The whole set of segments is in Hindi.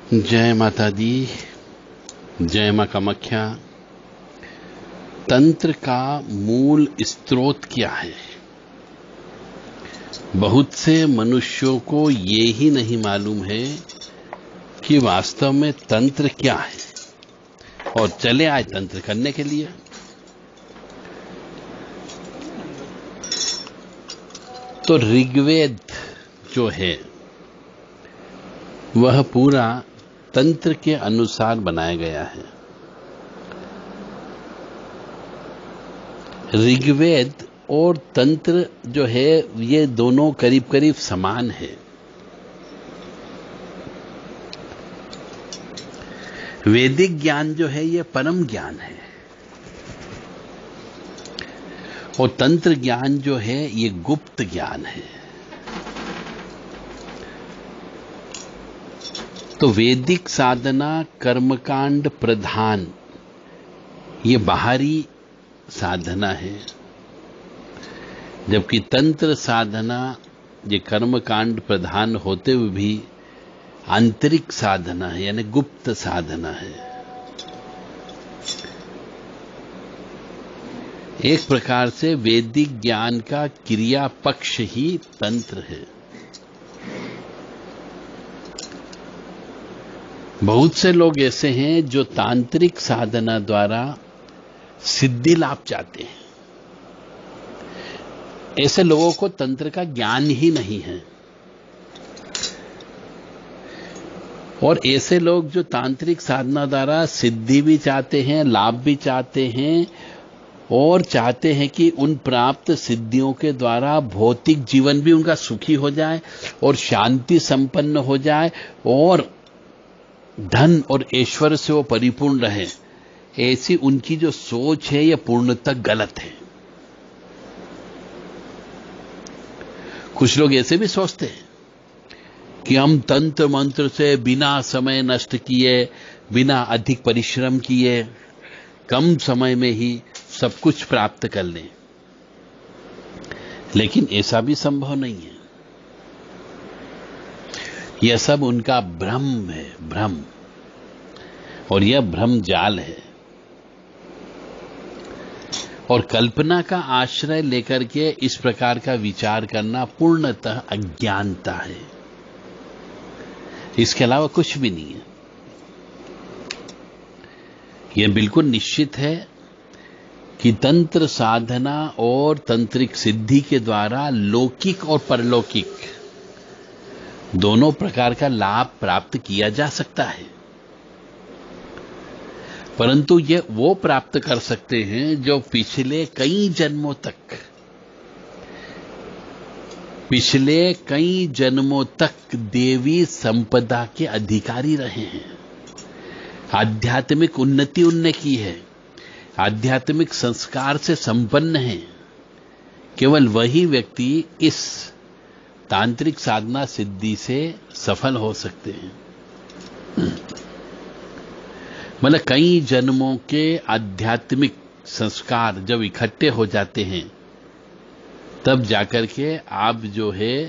जय माता दी, जय मां कामाख्या। तंत्र का मूल स्रोत क्या है? बहुत से मनुष्यों को ये ही नहीं मालूम है कि वास्तव में तंत्र क्या है और चले आए तंत्र करने के लिए। तो ऋग्वेद जो है वह पूरा तंत्र के अनुसार बनाया गया है। ऋग्वेद और तंत्र जो है ये दोनों करीब करीब समान है। वैदिक ज्ञान जो है ये परम ज्ञान है और तंत्र ज्ञान जो है ये गुप्त ज्ञान है। तो वैदिक साधना कर्मकांड प्रधान ये बाहरी साधना है, जबकि तंत्र साधना ये कर्मकांड प्रधान होते हुए भी आंतरिक साधना है, यानी गुप्त साधना है। एक प्रकार से वैदिक ज्ञान का क्रिया पक्ष ही तंत्र है। बहुत से लोग ऐसे हैं जो तांत्रिक साधना द्वारा सिद्धि लाभ चाहते हैं। ऐसे लोगों को तंत्र का ज्ञान ही नहीं है। और ऐसे लोग जो तांत्रिक साधना द्वारा सिद्धि भी चाहते हैं, लाभ भी चाहते हैं और चाहते हैं कि उन प्राप्त सिद्धियों के द्वारा भौतिक जीवन भी उनका सुखी हो जाए और शांति संपन्न हो जाए और धन और ऐश्वर्य से वो परिपूर्ण रहे, ऐसी उनकी जो सोच है यह पूर्णतः गलत है। कुछ लोग ऐसे भी सोचते हैं कि हम तंत्र मंत्र से बिना समय नष्ट किए, बिना अधिक परिश्रम किए, कम समय में ही सब कुछ प्राप्त कर लें, लेकिन ऐसा भी संभव नहीं है। यह सब उनका भ्रम है, भ्रम, और यह भ्रम जाल है। और कल्पना का आश्रय लेकर के इस प्रकार का विचार करना पूर्णतः अज्ञानता है, इसके अलावा कुछ भी नहीं है। यह बिल्कुल निश्चित है कि तंत्र साधना और तंत्रिक सिद्धि के द्वारा लौकिक और परलौकिक दोनों प्रकार का लाभ प्राप्त किया जा सकता है, परंतु ये वो प्राप्त कर सकते हैं जो पिछले कई जन्मों तक देवी संपदा के अधिकारी रहे हैं। आध्यात्मिक उन्नति उनने की है, आध्यात्मिक संस्कार से संपन्न है। केवल वही व्यक्ति इस तांत्रिक साधना सिद्धि से सफल हो सकते हैं। मतलब कई जन्मों के आध्यात्मिक संस्कार जब इकट्ठे हो जाते हैं तब जाकर के आप जो है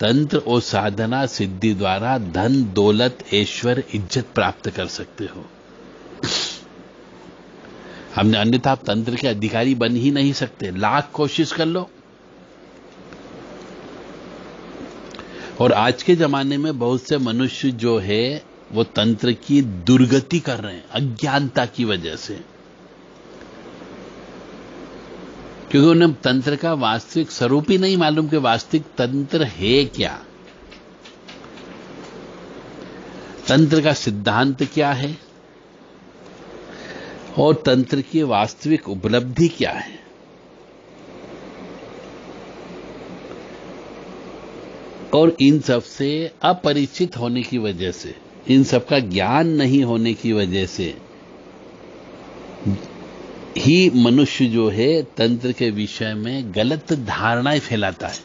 तंत्र और साधना सिद्धि द्वारा धन, दौलत, ऐश्वर्य, इज्जत प्राप्त कर सकते हो। हमने अन्यथा आप तंत्र के अधिकारी बन ही नहीं सकते, लाख कोशिश कर लो। और आज के जमाने में बहुत से मनुष्य जो है वो तंत्र की दुर्गति कर रहे हैं अज्ञानता की वजह से, क्योंकि उन्हें तंत्र का वास्तविक स्वरूप ही नहीं मालूम कि वास्तविक तंत्र है क्या, तंत्र का सिद्धांत क्या है और तंत्र की वास्तविक उपलब्धि क्या है। और इन सब से अपरिचित होने की वजह से, इन सब का ज्ञान नहीं होने की वजह से ही मनुष्य जो है तंत्र के विषय में गलत धारणाएं फैलाता है।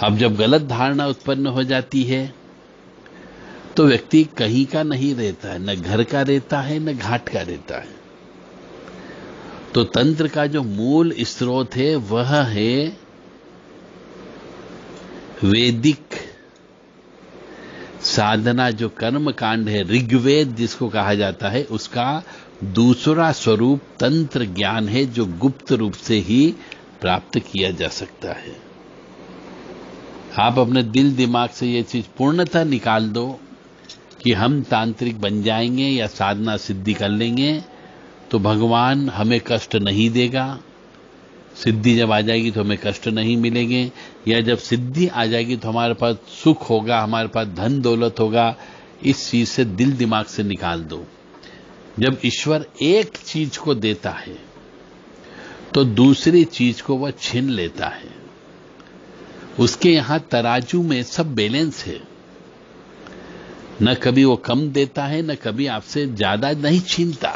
अब जब गलत धारणा उत्पन्न हो जाती है तो व्यक्ति कहीं का नहीं रहता है, न घर का रहता है न घाट का रहता है। तो तंत्र का जो मूल स्रोत है वह है वैदिक साधना जो कर्म कांड है, ऋग्वेद जिसको कहा जाता है, उसका दूसरा स्वरूप तंत्र ज्ञान है, जो गुप्त रूप से ही प्राप्त किया जा सकता है। आप अपने दिल दिमाग से ये चीज पूर्णतः निकाल दो कि हम तांत्रिक बन जाएंगे या साधना सिद्धि कर लेंगे तो भगवान हमें कष्ट नहीं देगा। सिद्धि जब आ जाएगी तो हमें कष्ट नहीं मिलेंगे, या जब सिद्धि आ जाएगी तो हमारे पास सुख होगा, हमारे पास धन दौलत होगा। इस चीज से दिल दिमाग से निकाल दो। जब ईश्वर एक चीज को देता है तो दूसरी चीज को वह छीन लेता है। उसके यहां तराजू में सब बैलेंस है, न कभी वो कम देता है, न कभी आपसे ज्यादा नहीं छीनता।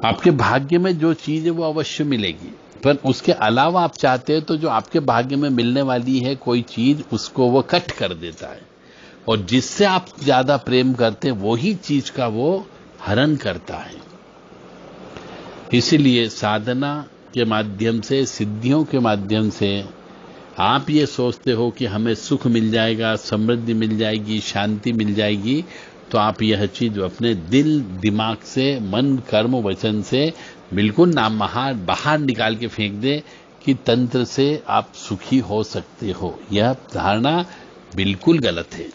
आपके भाग्य में जो चीज है वो अवश्य मिलेगी, पर उसके अलावा आप चाहते हैं तो जो आपके भाग्य में मिलने वाली है कोई चीज, उसको वो कट कर देता है, और जिससे आप ज्यादा प्रेम करते हैं वही चीज का वो हरण करता है। इसीलिए साधना के माध्यम से, सिद्धियों के माध्यम से आप ये सोचते हो कि हमें सुख मिल जाएगा, समृद्धि मिल जाएगी, शांति मिल जाएगी, तो आप यह चीज अपने दिल दिमाग से, मन कर्म वचन से बिल्कुल बाहर निकाल के फेंक दे कि तंत्र से आप सुखी हो सकते हो। यह धारणा बिल्कुल गलत है।